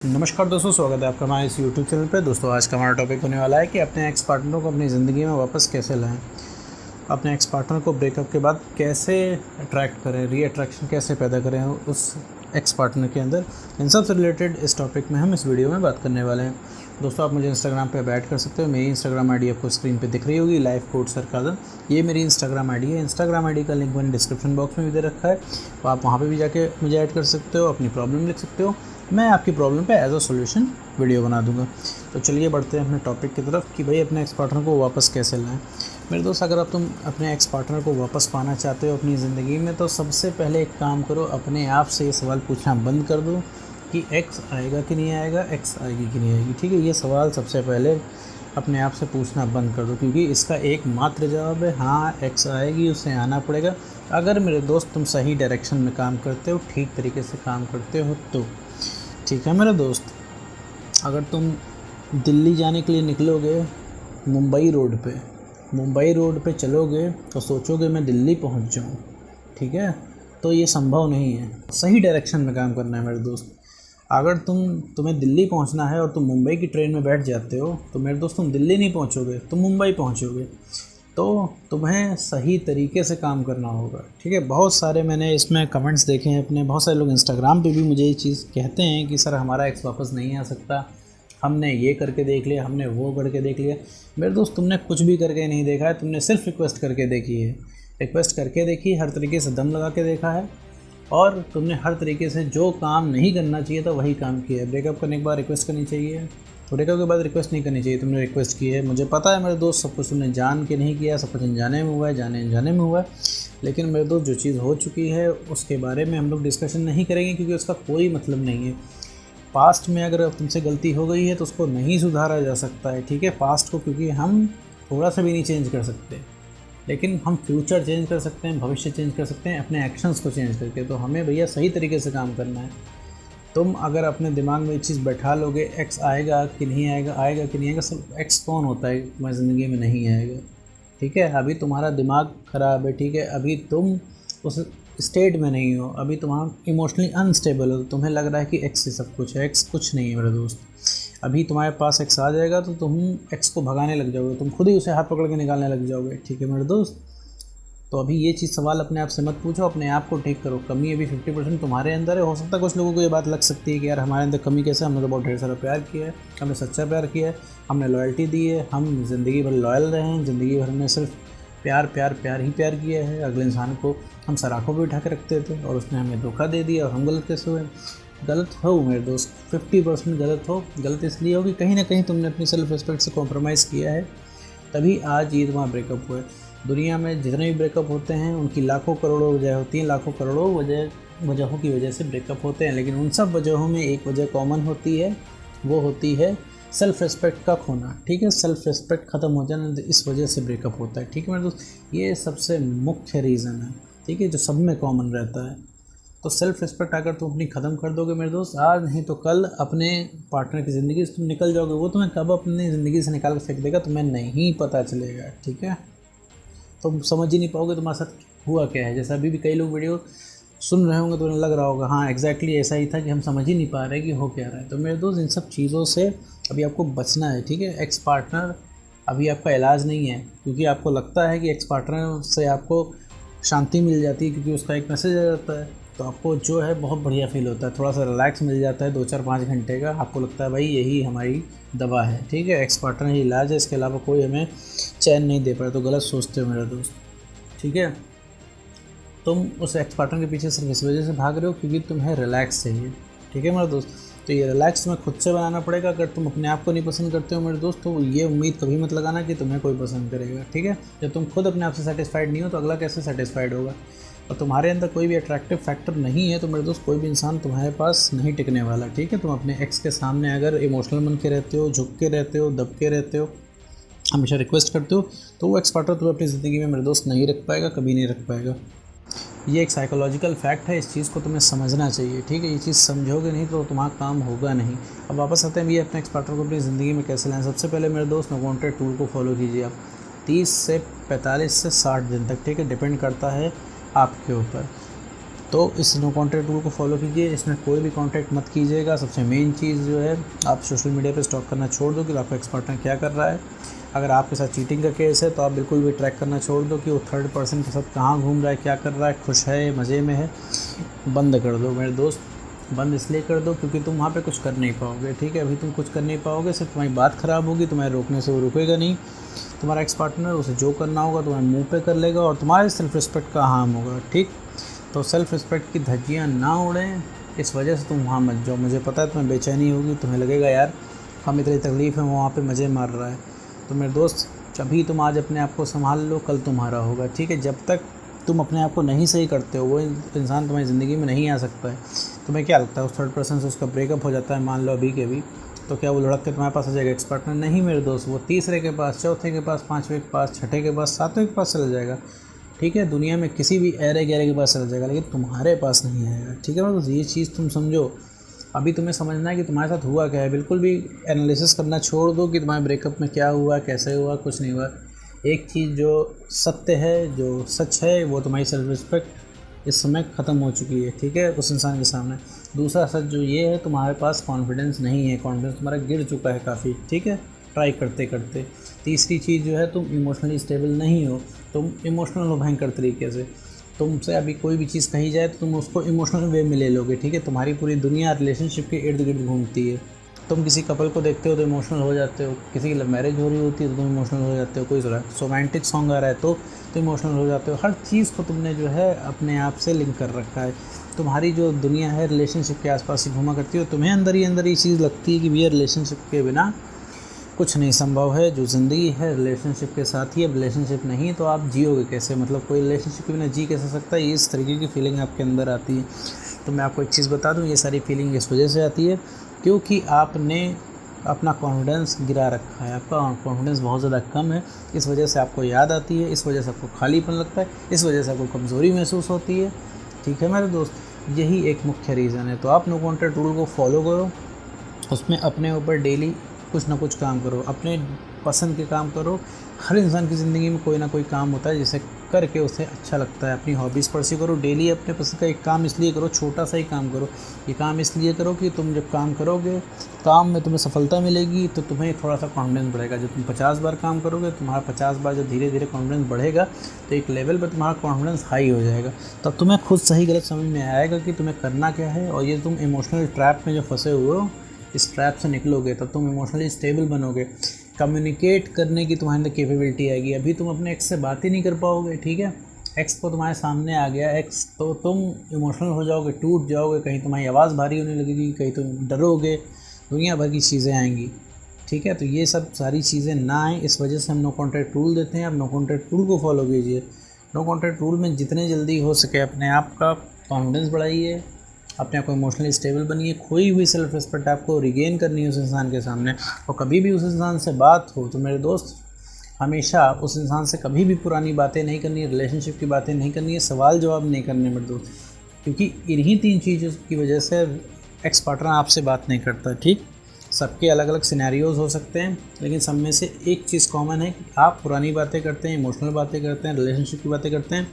नमस्कार दोस्तों, स्वागत है आपका हमारे इस यूट्यूब चैनल पे। दोस्तों आज का हमारा टॉपिक होने वाला है कि अपने एक्स पार्टनर को अपनी ज़िंदगी में वापस कैसे लाएं, अपने एक्स पार्टनर को ब्रेकअप के बाद कैसे अट्रैक्ट करें, री अट्रैक्शन कैसे पैदा करें उस एक्स पार्टनर के अंदर। इन सब से रिलेटेड इस टॉपिक में हम इस वीडियो में बात करने वाले हैं। दोस्तों आप मुझे इंस्टाग्राम पे ऐड कर सकते हो। मेरी इंस्टाग्राम आईडी आपको स्क्रीन पे दिख रही होगी, लाइफ कोड सरकादन। ये मेरी इंस्टाग्राम आईडी है। इंस्टाग्राम आईडी का लिंक मैंने डिस्क्रिप्शन बॉक्स में भी दे रखा है, तो आप वहाँ पे भी जाके मुझे ऐड कर सकते हो, अपनी प्रॉब्लम लिख सकते हो। मैं आपकी प्रॉब्लम पे एज अ सॉल्यूशन वीडियो बना दूंगा। तो चलिए बढ़ते हैं अपने टॉपिक की तरफ कि भाई अपने एक्स पार्टनर को वापस कैसे लाएं। मेरे दोस्त, अगर तुम अपने एक्स पार्टनर को वापस पाना चाहते हो अपनी ज़िंदगी में, तो सबसे पहले एक काम करो, अपने आप से ये सवाल पूछना बंद कर दो कि एक्स आएगा कि नहीं आएगा, एक्स आएगी कि नहीं आएगी। ठीक है, ये सवाल सबसे पहले अपने आप से पूछना बंद कर दो, क्योंकि इसका एकमात्र जवाब है हाँ, एक्स आएगी, उसे आना पड़ेगा। अगर मेरे दोस्त तुम सही डायरेक्शन में काम करते हो, ठीक तरीके से काम करते हो तो ठीक है मेरे दोस्त। अगर तुम दिल्ली जाने के लिए निकलोगे, मुंबई रोड पे चलोगे तो सोचोगे मैं दिल्ली पहुंच जाऊं, ठीक है, तो ये संभव नहीं है। सही डायरेक्शन में काम करना है मेरे दोस्त। अगर तुम्हें दिल्ली पहुंचना है और तुम मुंबई की ट्रेन में बैठ जाते हो, तो मेरे दोस्त तुम दिल्ली नहीं पहुंचोगे, तुम मुंबई पहुंचोगे। तो तुम्हें सही तरीके से काम करना होगा, ठीक है। बहुत सारे मैंने इसमें कमेंट्स देखे हैं अपने, बहुत सारे लोग इंस्टाग्राम पे भी मुझे ये चीज़ कहते हैं कि सर हमारा एक्स वापस नहीं आ सकता, हमने ये करके देख लिया, हमने वो करके देख लिया। मेरे दोस्त तुमने कुछ भी करके नहीं देखा है, तुमने सिर्फ रिक्वेस्ट करके देखी है। रिक्वेस्ट करके देखी, हर तरीके से दम लगा के देखा है, और तुमने हर तरीके से जो काम नहीं करना चाहिए था वही काम किया है। ब्रेकअप करने के बाद रिक्वेस्ट करनी चाहिए, तो ब्रेकअप के बाद रिक्वेस्ट नहीं करनी चाहिए। तुमने रिक्वेस्ट की है, मुझे पता है मेरे दोस्त, सब कुछ तुमने जान के नहीं किया, सब कुछ अनजाने में हुआ है, जाने अनजाने में हुआ है। लेकिन मेरे दोस्त जो चीज़ हो चुकी है उसके बारे में हम लोग डिस्कशन नहीं करेंगे, क्योंकि उसका कोई मतलब नहीं है। पास्ट में अगर तुमसे गलती हो गई है तो उसको नहीं सुधारा जा सकता है, ठीक है, पास्ट को, क्योंकि हम थोड़ा सा भी नहीं चेंज कर सकते, लेकिन हम फ्यूचर चेंज कर सकते हैं, भविष्य चेंज कर सकते हैं अपने एक्शंस को चेंज करके। तो हमें भैया सही तरीके से काम करना है। तुम अगर अपने दिमाग में ये चीज़ बैठा लोगे, एक्स आएगा कि नहीं आएगा, आएगा कि नहीं आएगा, सब एक्स कौन होता है तुम्हारी ज़िंदगी में नहीं आएगा, ठीक है। अभी तुम्हारा दिमाग ख़राब है, ठीक है, अभी तुम उस स्टेट में नहीं हो, अभी तुम्हारा इमोशनली अनस्टेबल हो, तो तुम्हें लग रहा है कि एक्स ही सब कुछ है। एक्स कुछ नहीं है मेरे दोस्त। अभी तुम्हारे पास एक्स आ जाएगा तो तुम एक्स को भगाने लग जाओगे, तुम खुद ही उसे हाथ पकड़ के निकालने लग जाओगे, ठीक है मेरे दोस्त। तो अभी ये चीज़ सवाल अपने आप से मत पूछो, अपने आप को ठीक करो। कमी अभी 50% तुम्हारे अंदर है। हो सकता है कुछ लोगों को ये बात लग सकती है कि यार हमारे अंदर कमी कैसे, हमने तो बहुत ढेर सारा प्यार किया है, हमने सच्चा प्यार किया है, हमने लॉयल्टी दी है, हम ज़िंदगी भर लॉयल रहे हैं, ज़िंदगी भर में सिर्फ प्यार प्यार प्यार ही प्यार किया है। अगले इंसान को हम सराखों पर उठा के रखते थे और उसने हमें धोखा दे दिया, और हम गलत कैसे हुए। गलत हो मेरे दोस्त, 50% गलत हो। गलत इसलिए हो कि कहीं ना कहीं तुमने अपनी सेल्फ रिस्पेक्ट से कॉम्प्रोमाइज़ किया है, तभी आज ये तुम्हारा ब्रेकअप हुआ है। दुनिया में जितने भी ब्रेकअप होते हैं उनकी लाखों करोड़ों वजह होती हैं, लाखों करोड़ों वजहों की वजह से ब्रेकअप होते हैं। लेकिन उन सब वजहों में एक वजह कॉमन होती है, वो होती है सेल्फ़ रिस्पेक्ट का खोना, ठीक है। सेल्फ़ रिस्पेक्ट ख़त्म हो जाना, इस वजह से ब्रेकअप होता है, ठीक है मेरे दोस्त। ये सबसे मुख्य रीज़न है, ठीक है, जो सब में कॉमन रहता है। तो सेल्फ़ रिस्पेक्ट अगर तुम अपनी ख़त्म कर दोगे मेरे दोस्त, आज नहीं तो कल अपने पार्टनर की ज़िंदगी से तुम निकल जाओगे। वो तुम्हें कब अपनी ज़िंदगी से निकाल कर फेंक देगा तुम्हें नहीं पता चलेगा, ठीक है। तुम समझ ही नहीं पाओगे तुम्हारे साथ हुआ क्या है। जैसे अभी भी कई लोग वीडियो सुन रहे होंगे तो उन्हें लग रहा होगा हाँ एग्जैक्टली ऐसा ही था, कि हम समझ ही नहीं पा रहे कि हो क्या रहा है। तो मेरे दोस्त इन सब चीज़ों से अभी आपको बचना है, ठीक है। एक्स पार्टनर अभी आपका इलाज नहीं है, क्योंकि आपको लगता है कि एक्स पार्टनर से आपको शांति मिल जाती है, क्योंकि उसका एक मैसेज आ जाता है, तो आपको जो है बहुत बढ़िया फील होता है, थोड़ा सा रिलैक्स मिल जाता है 2-4-5 घंटे का। आपको लगता है भाई यही हमारी दवा है, ठीक है, एक्स पार्टनर ही इलाज है, इसके अलावा कोई हमें चैन नहीं दे पाए। तो गलत सोचते हो मेरे दोस्त, ठीक है। तुम उस एक्स पार्टनर के पीछे सिर्फ इस वजह से भाग रहे हो क्योंकि तुम्हें रिलैक्स चाहिए, ठीक है मेरे दोस्त। तो ये रिलैक्स तुम्हें खुद से बनाना पड़ेगा। अगर तुम अपने आप को नहीं पसंद करते हो मेरे दोस्त, तो ये उम्मीद कभी मत लगाना कि तुम्हें कोई पसंद करेगा, ठीक है। जब तुम खुद अपने आप से सेटिस्फाइड नहीं हो तो अगला कैसे सेटिस्फाइड होगा। और तुम्हारे अंदर कोई भी अट्रैक्टिव फैक्टर नहीं है तो मेरे दोस्त कोई भी इंसान तुम्हारे पास नहीं टिकने वाला, ठीक है। तुम अपने एक्स के सामने अगर इमोशनल बन के रहते हो, झुक के रहते हो, दब के रहते हो, हमेशा रिक्वेस्ट करते हो, तो वो एक्स पार्टनर तुम्हें अपनी ज़िंदगी में मेरे दोस्त नहीं रख पाएगा, कभी नहीं रख पाएगा। ये एक साइकोलॉजिकल फैक्ट है, इस चीज़ को तुम्हें समझना चाहिए, ठीक है। ये चीज़ समझोगे नहीं तो तुम्हारा काम होगा नहीं। अब वापस आते हैं भी अपने एक्स पार्टनर को अपनी ज़िंदगी में कैसे लाएं। सबसे पहले मेरे दोस्त नो कॉन्टैक्ट टूल को फॉलो कीजिए आप 30 से 45 से 60 दिन तक, ठीक है, डिपेंड करता है आपके ऊपर। तो इस नो कॉन्टैक्ट रूल को फॉलो कीजिए, इसमें कोई भी कॉन्टैक्ट मत कीजिएगा। सबसे मेन चीज़ जो है, आप सोशल मीडिया पे स्टॉक करना छोड़ दो कि आपका एक्स पार्टनर क्या कर रहा है। अगर आपके साथ चीटिंग का केस है तो आप बिल्कुल भी ट्रैक करना छोड़ दो कि वो थर्ड पर्सन के साथ कहाँ घूम रहा है, क्या कर रहा है, खुश है, मज़े में है। बंद कर दो मेरे दोस्त, बंद इसलिए कर दो क्योंकि तुम वहाँ पे कुछ कर नहीं पाओगे, ठीक है। अभी तुम कुछ कर नहीं पाओगे, सिर्फ तुम्हारी बात ख़राब होगी, तुम्हारे रोकने से वो रुकेगा नहीं। तुम्हारा एक्स पार्टनर, उसे जो करना होगा तुम्हारे मुंह पे कर लेगा और तुम्हारे सेल्फ़ रिस्पेक्ट का हार्म होगा, ठीक। तो सेल्फ़ रिस्पेक्ट की धज्जियाँ ना उड़ें, इस वजह से तुम वहाँ मत जाओ। मुझे पता है तुम्हें बेचैनी होगी, तुम्हें लगेगा यार हम इतनी तकलीफ़ है, वो वहाँ पे मज़े मार रहा है। तो मेरे दोस्त, अभी तुम आज अपने आप को संभाल लो, कल तुम्हारा होगा, ठीक है। जब तक तुम अपने आप को नहीं सही करते हो, वो इंसान तुम्हारी ज़िंदगी में नहीं आ सकता है। तुम्हें क्या लगता है उस थर्ड पर्सन से उसका ब्रेकअप हो जाता है, मान लो अभी के भी, तो क्या वो लड़क के तुम्हारे पास आ जाएगा एक्स पार्टनर? नहीं मेरे दोस्त, वो तीसरे के पास, चौथे के पास, पाँचवें के पास, छठे के पास, सातवें के पास चला जाएगा, ठीक है। दुनिया में किसी भी ऐरे गहरे के पास चला जाएगा, लेकिन तुम्हारे पास नहीं आएगा, ठीक है। मतलब ये चीज़ तुम समझो। अभी तुम्हें समझना है कि तुम्हारे साथ हुआ क्या है। बिल्कुल भी एनालिसिस करना छोड़ दो कि तुम्हारे ब्रेकअप में क्या हुआ, कैसे हुआ, कुछ नहीं हुआ। एक चीज़ जो सत्य है, जो सच है, वो तुम्हारी सेल्फ रिस्पेक्ट इस समय ख़त्म हो चुकी है, ठीक है, उस इंसान के सामने। दूसरा सच जो ये है, तुम्हारे पास कॉन्फिडेंस नहीं है, कॉन्फिडेंस तुम्हारा गिर चुका है काफ़ी, ठीक है, ट्राई करते करते। तीसरी चीज़ जो है, तुम इमोशनली स्टेबल नहीं हो, तुम इमोशनल हो भयंकर तरीके से। तुमसे अभी कोई भी चीज़ कही जाए तो तुम उसको इमोशनल वे में ले लोगे, ठीक है। तुम्हारी पूरी दुनिया रिलेशनशिप के इर्द गिर्द घूमती है। तुम किसी कपल को देखते हो तो इमोशनल हो जाते हो, किसी की लव मैरिज हो रही होती है तो तुम इमोशनल हो जाते हो, कोई रोमांटिक सॉन्ग आ रहा है तो इमोशनल हो जाते हो। हर चीज़ को तुमने जो है अपने आप से लिंक कर रखा है। तुम्हारी जो दुनिया है रिलेशनशिप के आसपास ही घूमा करती हो। तुम्हें अंदर ही ये चीज़ लगती है कि भैया रिलेशनशिप के बिना कुछ नहीं संभव है। जो ज़िंदगी है रिलेशनशिप के साथ ही, अब रिलेशनशिप नहीं तो आप जियोगे कैसे? मतलब कोई रिलेशनशिप के बिना जी कैसे सकता है? इस तरीके की फीलिंग आपके अंदर आती है। तो मैं आपको एक चीज़ बता दूं, ये सारी फीलिंग इस वजह से आती है क्योंकि आपने अपना कॉन्फिडेंस गिरा रखा है। आपका कॉन्फिडेंस बहुत ज़्यादा कम है, इस वजह से आपको याद आती है, इस वजह से आपको खालीपन लगता है, इस वजह से आपको कमज़ोरी महसूस होती है, ठीक है मेरे दोस्त। यही एक मुख्य रीज़न है। तो आप नो कॉन्टैक्ट रूल को फॉलो करो, उसमें अपने ऊपर डेली कुछ ना कुछ काम करो, अपने पसंद के काम करो। हर इंसान की ज़िंदगी में कोई ना कोई काम होता है जिसे करके उसे अच्छा लगता है। अपनी हॉबीज़ परस्यू करो, डेली अपने पसंद का एक काम इसलिए करो, छोटा सा ही काम करो। ये काम इसलिए करो कि तुम जब काम करोगे, काम में तुम्हें सफलता मिलेगी तो तुम्हें थोड़ा सा कॉन्फिडेंस बढ़ेगा। जब तुम 50 बार काम करोगे, तुम्हारा 50 बार जब धीरे धीरे कॉन्फिडेंस बढ़ेगा तो एक लेवल पर तुम्हारा कॉन्फिडेंस हाई हो जाएगा। तब तुम्हें खुद सही गलत समझ में आएगा कि तुम्हें करना क्या है। और ये तुम इमोशनल ट्रैप में जो फंसे हुए हो, इस ट्रैप से निकलोगे तब तुम इमोशनली स्टेबल बनोगे। कम्युनिकेट करने की तुम्हारे अंदर कैपेबिलिटी आएगी। अभी तुम अपने एक्स से बात ही नहीं कर पाओगे, ठीक है। एक्स को तुम्हारे सामने आ गया एक्स, तो तुम इमोशनल हो जाओगे, टूट जाओगे, कहीं तुम्हारी आवाज़ भारी होने लगेगी, कहीं तुम डरोगे, दुनिया भर की चीज़ें आएंगी, ठीक है। तो ये सब सारी चीज़ें ना आएँ, इस वजह से हम नो कॉन्टैक्ट रूल देते हैं। आप नो कॉन्टैक्ट रूल को फॉलो कीजिए। नो कॉन्टैक्ट रूल में जितने जल्दी हो सके अपने आप का कॉन्फिडेंस बढ़ाइए, अपने आप को इमोशनली स्टेबल बनिए। खोई हुई सेल्फ रिस्पेक्ट आपको रिगेन करनी है उस इंसान के सामने। और कभी भी उस इंसान से बात हो तो मेरे दोस्त, हमेशा उस इंसान से कभी भी पुरानी बातें नहीं करनी है, रिलेशनशिप की बातें नहीं करनी है, सवाल जवाब नहीं करने मेरे दोस्त। क्योंकि इन्हीं 3 चीज़ों की वजह से एक्स पार्टनर आपसे बात नहीं करता, ठीक। सबके अलग अलग सिनेरियोज़ हो सकते हैं, लेकिन सब में से एक चीज़ कॉमन है कि आप पुरानी बातें करते हैं, इमोशनल बातें करते हैं, रिलेशनशिप की बातें करते हैं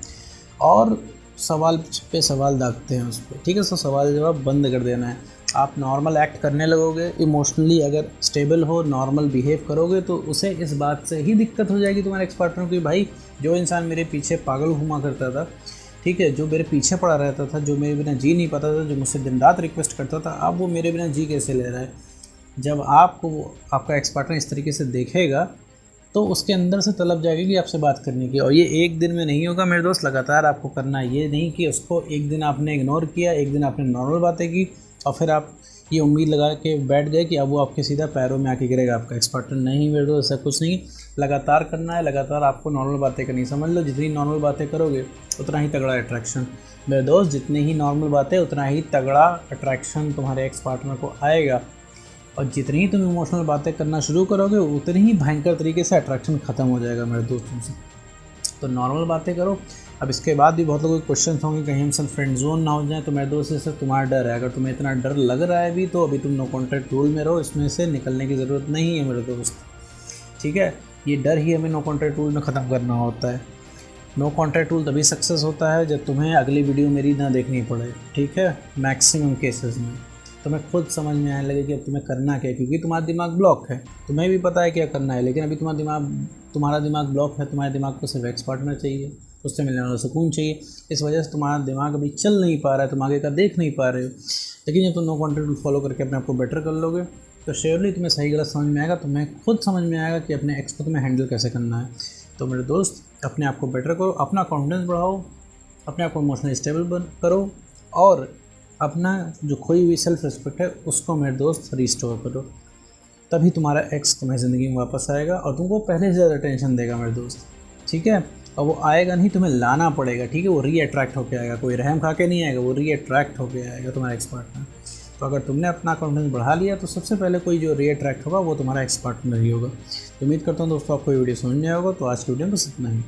और सवाल पे सवाल दागते हैं उस पर, ठीक है। तो सवाल जवाब बंद कर देना है। आप नॉर्मल एक्ट करने लगोगे, इमोशनली अगर स्टेबल हो, नॉर्मल बिहेव करोगे तो उसे इस बात से ही दिक्कत हो जाएगी तुम्हारे एक्स पार्टनर की, भाई जो इंसान मेरे पीछे पागल घुमा करता था, ठीक है, जो मेरे पीछे पड़ा रहता था, जो मेरे बिना जी नहीं पाता था, जो मुझसे दिन रात रिक्वेस्ट करता था, अब वो मेरे बिना जी कैसे ले रहा है। जब आपको आपका एक्स पार्टनर इस तरीके से देखेगा तो उसके अंदर से तलब जाएगी कि आपसे बात करने की। और ये एक दिन में नहीं होगा मेरे दोस्त, लगातार आपको करना है। ये नहीं कि उसको एक दिन आपने इग्नोर किया, एक दिन आपने नॉर्मल बातें की और फिर आप ये उम्मीद लगा के बैठ गए कि अब वो आपके सीधा पैरों में आके गिरेगा आपका एक्स पार्टनर। नहीं मेरे दोस्त, ऐसा कुछ नहीं। लगातार करना है, लगातार आपको नॉर्मल बातें करनी। समझ लो जितनी नॉर्मल बातें करोगे उतना ही तगड़ा अट्रैक्शन मेरे दोस्त, जितनी ही नॉर्मल बातें उतना ही तगड़ा अट्रैक्शन तुम्हारे एक्स पार्टनर को आएगा। और जितनी ही तुम इमोशनल बातें करना शुरू करोगे उतनी ही भयंकर तरीके से अट्रैक्शन ख़त्म हो जाएगा मेरे दोस्तों से। तो नॉर्मल बातें करो। अब इसके बाद भी बहुत लोगों के क्वेश्चन होंगे कहीं हम सब फ्रेंड जोन ना हो जाए। तो मेरे दोस्त से तुम्हारा डर है, अगर तुम्हें इतना डर लग रहा है भी तो अभी तुम नो कॉन्टैक्ट रूल में रहो, इसमें से निकलने की ज़रूरत नहीं है मेरे दोस्त, ठीक है। ये डर ही हमें नो कॉन्टैक्ट रूल में ख़त्म करना होता है। नो कॉन्टैक्ट रूल तभी सक्सेस होता है जब तुम्हें अगली वीडियो मेरी ना देखनी पड़े, ठीक है, मैक्सिमम केसेस में तुम्हें खुद समझ में आने लगे कि अब तुम्हें करना क्या है, क्योंकि तुम्हारा दिमाग ब्लॉक है, तुम्हें भी पता है क्या करना है, लेकिन अभी तुम्हारा दिमाग ब्लॉक है। तुम्हारे दिमाग को सिर्फ एक्स पार्टनर चाहिए, उससे मिलने वाला सुकून चाहिए। इस वजह से तुम्हारा दिमाग अभी चल नहीं पा रहा है, तुम आगे का देख नहीं पा रहे हो। लेकिन जब तुम नो कॉन्टैक्ट रूल फॉलो करके अपने आप को बेटर कर लोगे तो श्योरली तुम्हें सही गलत समझ में आएगा, तुम्हें खुद समझ में आएगा कि अपने एक्स को तुम्हें हैंडल कैसे करना है। तो मेरे दोस्त, अपने आप को बेटर करो, अपना कॉन्फिडेंस बढ़ाओ, अपने आप को इमोशनली स्टेबल करो, और अपना जो खोई हुई सेल्फ रिस्पेक्ट है उसको मेरे दोस्त रीस्टोर करो। तभी तुम्हारा एक्स तुम्हारी ज़िंदगी में वापस आएगा और तुमको पहले से ज़्यादा टेंशन देगा मेरे दोस्त, ठीक है। और वो आएगा नहीं, तुम्हें लाना पड़ेगा, ठीक है। वो रीअट्रैक्ट होकर आएगा, कोई रहम खा के नहीं आएगा, वो रीअट्रैक्ट होकर आएगा तुम्हारा एक्स पार्टनर। तो अगर तुमने अपना कॉन्फिडेंस बढ़ा लिया तो सबसे पहले कोई जो रीअट्रैक्ट होगा वो तुम्हारा एक्स पार्टनर ही होगा। तो उम्मीद करता हूँ दोस्तों आपको ये वीडियो समझ में आएगा। तो आज की वीडियो में बस इतना ही।